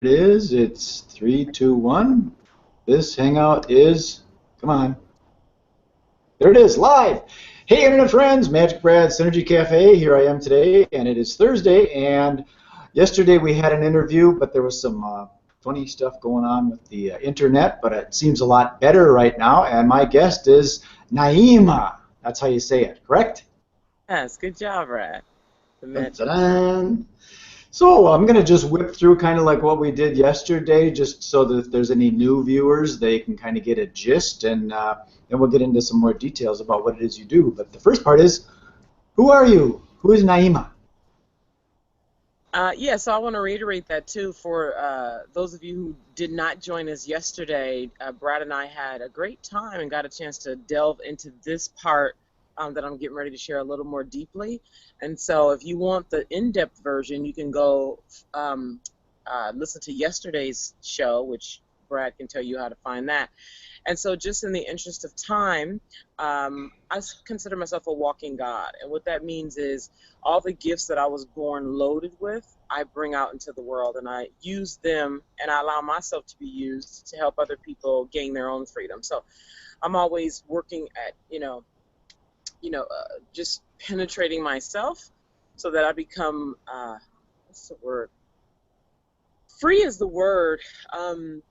it is. It's 3, 2, 1. This hangout is, come on. There it is, live. Hey, Internet friends, MagicBrad, Synergy Cafe. Here I am today, and it is Thursday. And yesterday we had an interview, but there was some funny stuff going on with the internet. But it seems a lot better right now. And my guest is Naima. That's how you say it, correct? Yes, good job, Brad. The Dun, magic. dun, dun. So I'm going to just whip through kind of like what we did yesterday, just so that if there's any new viewers, they can kind of get a gist, and then we'll get into some more details about what it is you do. But the first part is, who are you? Who is Naima? Yeah, so I want to reiterate that too for those of you who did not join us yesterday. Brad and I had a great time and got a chance to delve into this part that I'm getting ready to share a little more deeply. And so if you want the in-depth version, you can go listen to yesterday's show, which Brad can tell you how to find that. And so just in the interest of time, consider myself a walking God. And what that means is all the gifts that I was born loaded with, I bring out into the world, and I use them, and I allow myself to be used to help other people gain their own freedom. So I'm always working at, just penetrating myself so that I become, what's the word? Free is the word. And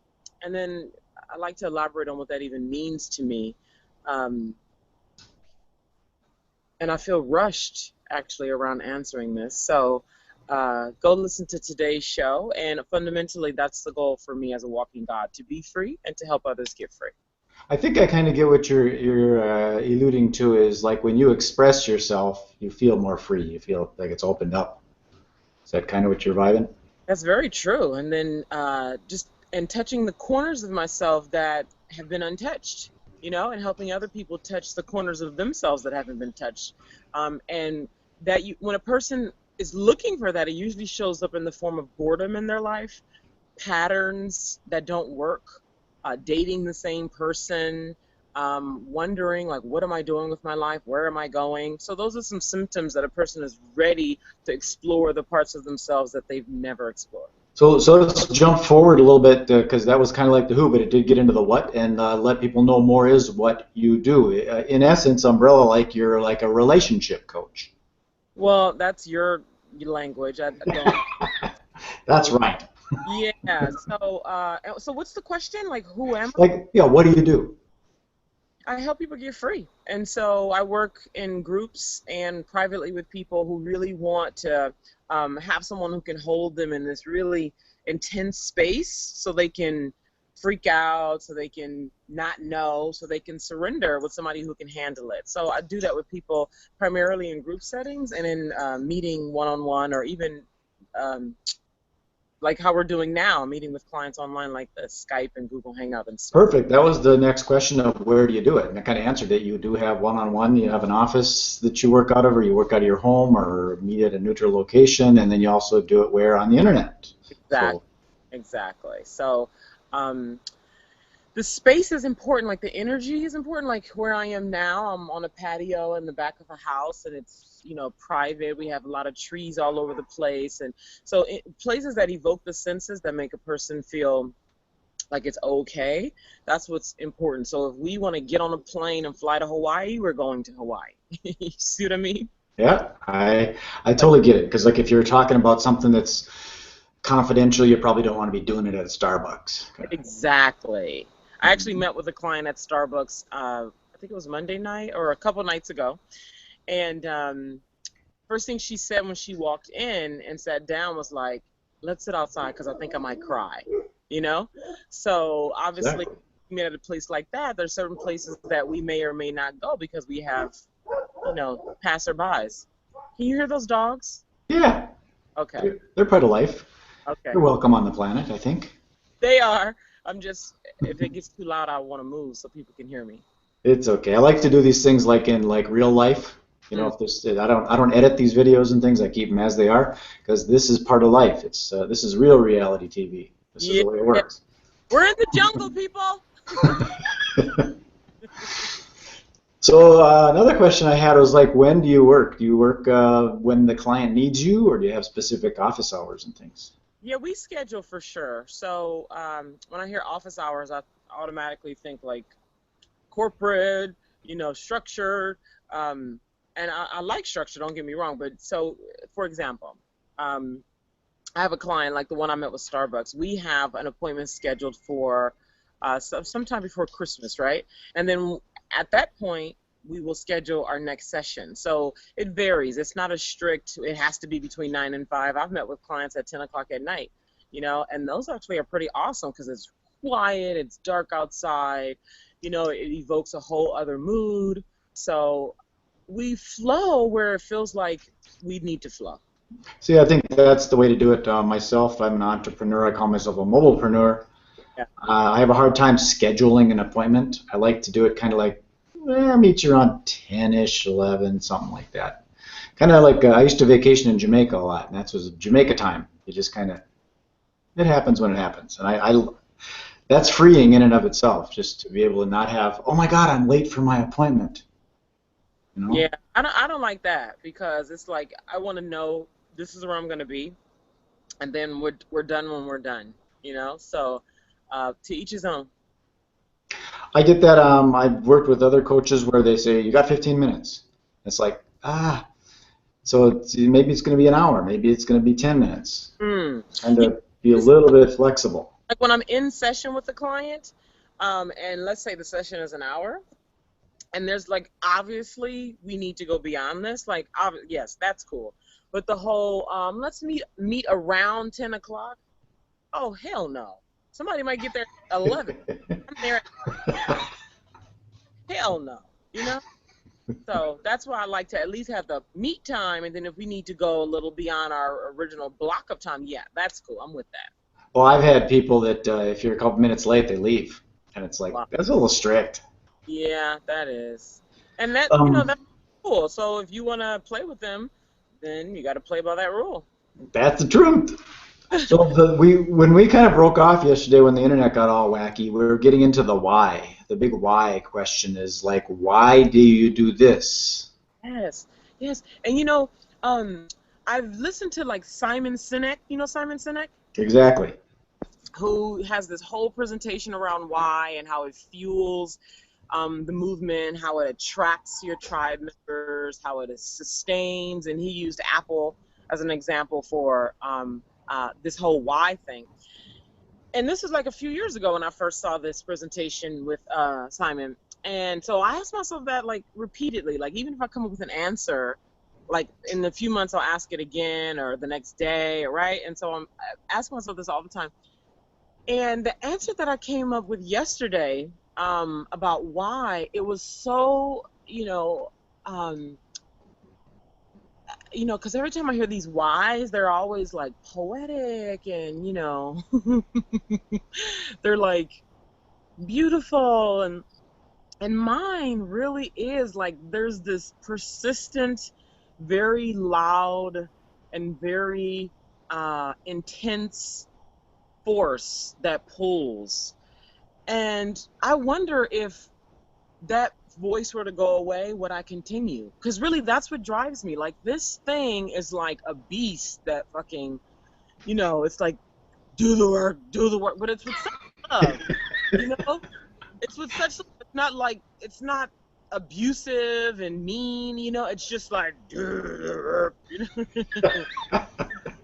then I like to elaborate on what that even means to me. And I feel rushed, actually, around answering this. So go listen to today's show. And fundamentally, that's the goal for me as a walking God, to be free and to help others get free. I think I kind of get what you're alluding to is like when you express yourself, you feel more free. You feel like it's opened up. Is that kind of what you're vibing? That's very true. And then and touching the corners of myself that have been untouched, and helping other people touch the corners of themselves that haven't been touched. And that when a person is looking for that, it usually shows up in the form of boredom in their life, patterns that don't work, dating the same person, wondering, like, what am I doing with my life? Where am I going? So those are some symptoms that a person is ready to explore the parts of themselves that they've never explored. So let's jump forward a little bit because that was kind of like the who, but it did get into the what, and let people know more is what you do. In essence, umbrella, like you're like a relationship coach. Well, that's your language. I don't. That's right. Yeah. So what's the question? Like, who am I? Like, yeah, what do you do? I help people get free. And so I work in groups and privately with people who really want to have someone who can hold them in this really intense space so they can freak out, so they can not know, so they can surrender with somebody who can handle it. So I do that with people primarily in group settings and in meeting one-on-one, or even like how we're doing now, meeting with clients online like the Skype and Google Hangout and stuff. Perfect. That was the next question of where do you do it? And I kind of answered it. You do have one-on-one. You have an office that you work out of, or you work out of your home, or meet at a neutral location, and then you also do it where on the internet. Exactly. Exactly. So the space is important, like the energy is important. Like where I am now, I'm on a patio in the back of a house, and it's private. We have a lot of trees all over the place, and so places that evoke the senses, that make a person feel like it's okay, that's what's important. So if we want to get on a plane and fly to Hawaii, we're going to Hawaii. You see what I mean? Yeah, I totally get it. Because like if you're talking about something that's confidential, you probably don't want to be doing it at a Starbucks. Exactly. I actually met with a client at Starbucks, I think it was Monday night or a couple nights ago. And first thing she said when she walked in and sat down was like, let's sit outside because I think I might cry, So obviously, Exactly. being at a place like that, there's certain places that we may or may not go because we have, passerbys. Can you hear those dogs? Yeah, Okay. they're part of life. Okay. They're welcome on the planet, I think. They are. I'm just, if it gets too loud, I want to move so people can hear me. It's okay. I like to do these things like in like real life. If there's, I don't edit these videos and things. I keep them as they are because this is part of life. This is real reality TV. This is Yeah. the way it works. We're in the jungle, people. So another question I had was like, when do you work? Do you work when the client needs you, or do you have specific office hours and things? Yeah, we schedule for sure. So when I hear office hours, I automatically think like corporate, structured. Um, and I like structure, don't get me wrong. But so, for example, um, I have a client like the one I met with Starbucks. We have an appointment scheduled for sometime before Christmas, right? And then at that point, we will schedule our next session. So it varies. It's not a strict, it has to be between 9 and 5. I've met with clients at 10 o'clock at night, and those actually are pretty awesome because it's quiet, it's dark outside, it evokes a whole other mood. So we flow where it feels like we need to flow. See, I think that's the way to do it. Myself, I'm an entrepreneur. I call myself a mobilepreneur. Yeah. I have a hard time scheduling an appointment. I like to do it kind of like, meet you around 10-ish, 11, something like that. Kind of like I used to vacation in Jamaica a lot, and that was Jamaica time. It just kind of, it happens when it happens. And that's freeing in and of itself, just to be able to not have, oh my God, I'm late for my appointment. Yeah, I don't like that because it's like I want to know this is where I'm going to be, and then we're done when we're done. So to each his own. I get that. I've worked with other coaches where they say, you got 15 minutes. It's like, so maybe it's going to be an hour. Maybe it's going to be 10 minutes. And You to be a little bit flexible. Like when I'm in session with a client, and let's say the session is an hour, and there's like obviously we need to go beyond this. Like, yes, that's cool. But the whole let's meet around 10 o'clock. Oh hell no! Somebody might get there at 11. I'm there at hell no. So that's why I like to at least have the meet time, and then if we need to go a little beyond our original block of time, yeah, that's cool. I'm with that. Well, I've had people that if you're a couple minutes late, they leave. And it's like, Wow. that's a little strict. Yeah, that is. And that, Um, that's cool. So if you want to play with them, then you got to play by that rule. that's the truth. So when we kind of broke off yesterday when the internet got all wacky, we were getting into the why. The big why question is like, why do you do this? Yes, yes. And I've listened to like Simon Sinek. You know Simon Sinek? Exactly. Who has this whole presentation around why and how it fuels the movement, how it attracts your tribe members, how it sustains, and he used Apple as an example for this whole why thing. And this was like a few years ago when I first saw this presentation with Simon. And so I asked myself that like repeatedly, like even if I come up with an answer, like in a few months I'll ask it again or the next day, right? And so I'm asking myself this all the time. And the answer that I came up with yesterday about why, it was so, because every time I hear these whys, they're always like poetic and, they're like beautiful. And mine really is like there's this persistent, very loud and very intense force that pulls. And I wonder if that voice were to go away, would I continue? Because really, that's what drives me. Like, this thing is like a beast that fucking, it's like, do the work, but it's with such love, It's with such love. It's not like, it's not abusive and mean, it's just like,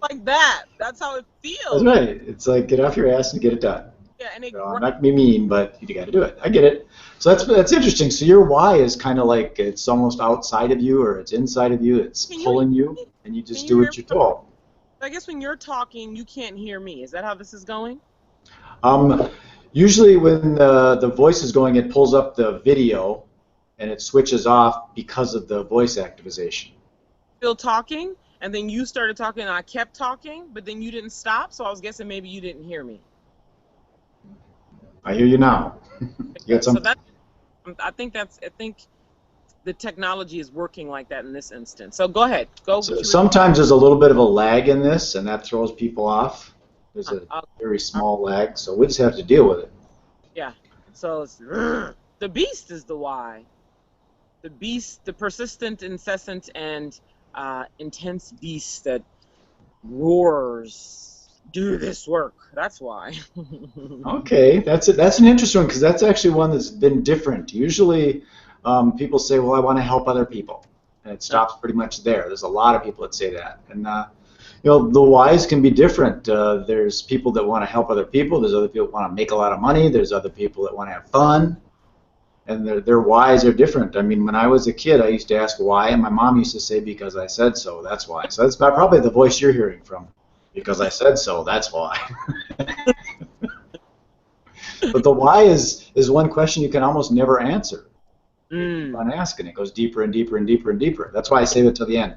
like that. That's how it That's feels. right. It's like get off your ass and get it done. Yeah, and it So I'm not gonna be mean, but you got to do it. I get it. So that's interesting. So your why is kind of like it's almost outside of you or it's inside of you. It's Can you hear pulling you, me? and you Can just you do hear what me? you're told. I guess when you're talking, you can't hear me. Is that how this is going? Um, Usually when the voice is going, it pulls up the video, and it switches off because of the voice activation. Still talking, and then you started talking, and I kept talking, but then you didn't stop, so I was guessing maybe you didn't hear me. I hear you now. You got Good. So some. that I think the technology is working like that in this instance. So go ahead. Go So what you sometimes there's a little bit of a lag in this, and that throws people off. There's a were. very small lag, so we just have to deal with it. Yeah. So it's, the beast is the why. The beast, the persistent, incessant, and intense beast that roars do this work. That's why. Okay, that's an interesting one because that's actually one that's been different. Usually, people say, "Well, I want to help other people," and it stops pretty much there. There's a lot of people that say that, and the whys can be different. There's people that want to help other people. There's other people that want to make a lot of money. There's other people that want to have fun, and their whys are different. I mean, when I was a kid, I used to ask why, and my mom used to say, "Because I said so. That's why." So that's probably the voice you're hearing from. Because I said so. That's why. But the why is one question you can almost never answer. You keep on asking. It goes deeper and deeper and deeper and deeper. That's why I save it till the end.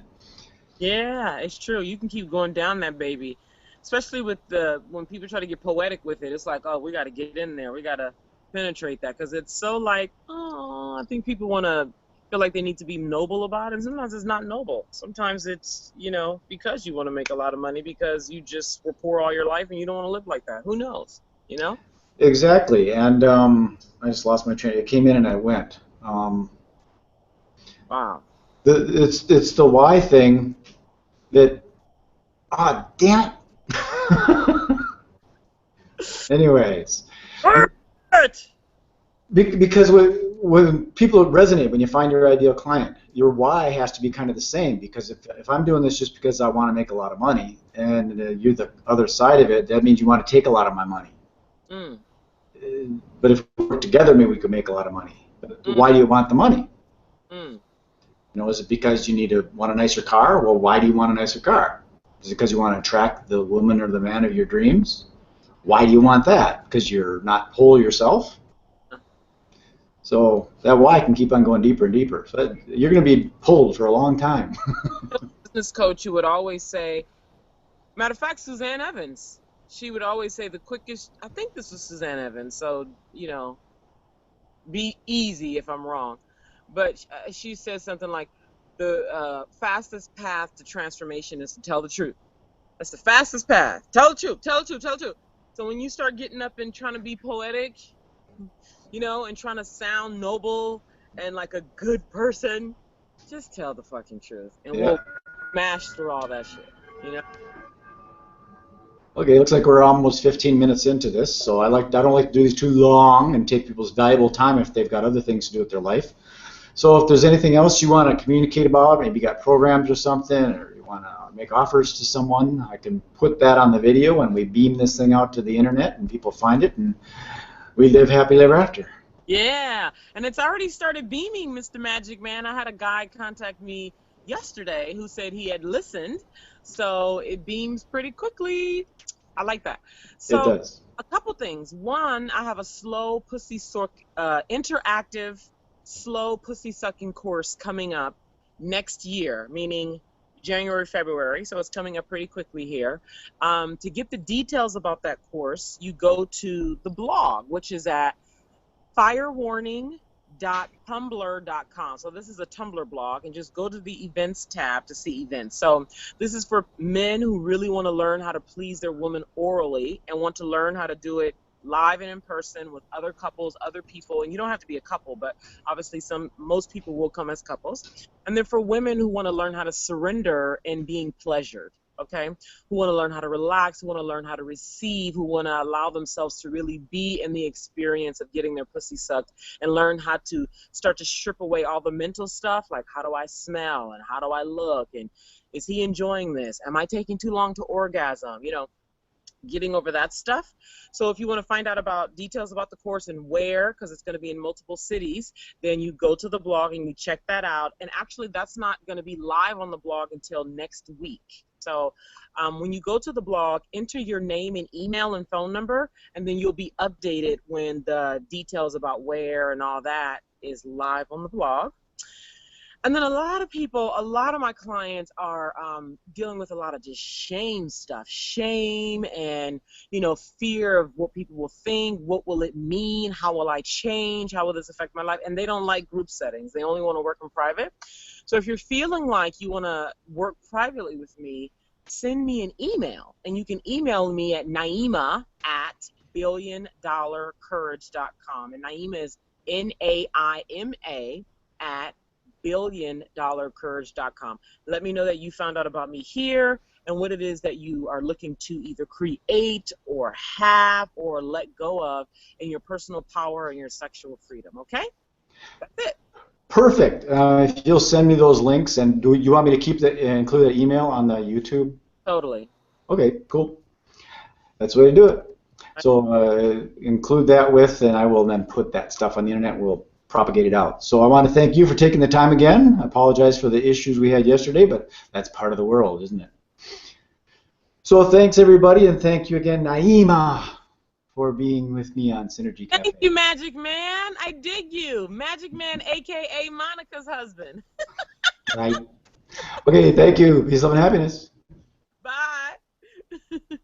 Yeah, it's true. You can keep going down that baby, especially with when people try to get poetic with it. It's like, oh, we got to get in there. We got to penetrate that because it's so like, oh, I think people want to feel like they need to be noble about it. And sometimes it's not noble. Sometimes it's, because you want to make a lot of money because you just were poor all your life and you don't want to live like that. Who knows? Exactly. And I just lost my train. It came in and I went. Wow. It's the why thing that. Ah, damn it. Anyways. Because when people resonate, when you find your ideal client, your why has to be kind of the same. Because if I'm doing this just because I want to make a lot of money, and you're the other side of it, that means you want to take a lot of my money. But if we work together, maybe we could make a lot of money. But why do you want the money? Is it because you want a nicer car? Well, why do you want a nicer car? Is it because you want to attract the woman or the man of your dreams? Why do you want that? Because you're not whole yourself? So that why can keep on going deeper and deeper. So you're going to be pulled for a long time. Business coach who would always say, matter of fact, Suzanne Evans, she would always say the quickest, I think this was Suzanne Evans, so, be easy if I'm wrong. But she says something like, the fastest path to transformation is to tell the truth. That's the fastest path. Tell the truth, tell the truth, tell the truth. So when you start getting up and trying to be poetic, and trying to sound noble and like a good person, just tell the fucking truth. And we'll smash through all that shit, Okay, looks like we're almost 15 minutes into this, so I don't like to do these too long and take people's valuable time if they've got other things to do with their life. So if there's anything else you want to communicate about, maybe you got programs or something, or you want to make offers to someone, I can put that on the video and we beam this thing out to the internet and people find it and we live happily ever after. Yeah, and it's already started beaming, Mr. Magic Man. I had a guy contact me yesterday who said he had listened, so it beams pretty quickly. I like that. So It does. A couple things. One, I have a interactive slow pussy sucking course coming up next year, meaning January, February, so it's coming up pretty quickly here. To get the details about that course, you go to the blog, which is at firewarning.tumblr.com. So this is a Tumblr blog, and just go to the events tab to see events. So this is for men who really want to learn how to please their woman orally and want to learn how to do it live and in person with other couples, other people, and you don't have to be a couple, but obviously most people will come as couples. And then for women who want to learn how to surrender in being pleasured, okay, who want to learn how to relax, who want to learn how to receive, who want to allow themselves to really be in the experience of getting their pussy sucked and learn how to start to strip away all the mental stuff, like how do I smell and how do I look and is he enjoying this? Am I taking too long to orgasm? Getting over that stuff. So if you want to find out about details about the course and where, because it's going to be in multiple cities, then you go to the blog and you check that out. And actually, that's not going to be live on the blog until next week. So when you go to the blog, enter your name and email and phone number, and then you'll be updated when the details about where and all that is live on the blog. And then a lot of my clients are dealing with a lot of just shame stuff, shame and, fear of what people will think, what will it mean, how will I change, how will this affect my life, and they don't like group settings. They only want to work in private. So if you're feeling like you want to work privately with me, send me an email, and you can email me at naima@billiondollarcourage.com, and Naima is Naima at billiondollarcourage.com. Let me know that you found out about me here, and what it is that you are looking to either create or have or let go of in your personal power and your sexual freedom, okay? That's it. Perfect. If you'll send me those links, and do you want me to keep the include that email on the YouTube? Totally. Okay, cool. That's the way to do it. So include that with, and I will then put that stuff on the internet. We'll propagate it out. So I want to thank you for taking the time again. I apologize for the issues we had yesterday, but that's part of the world, isn't it? So thanks, everybody, and thank you again, Naima, for being with me on Synergy Cafe. Thank you, Magic Man. I dig you. Magic Man, a.k.a. Monica's husband. Right. Okay, thank you. Peace, love, and happiness. Bye.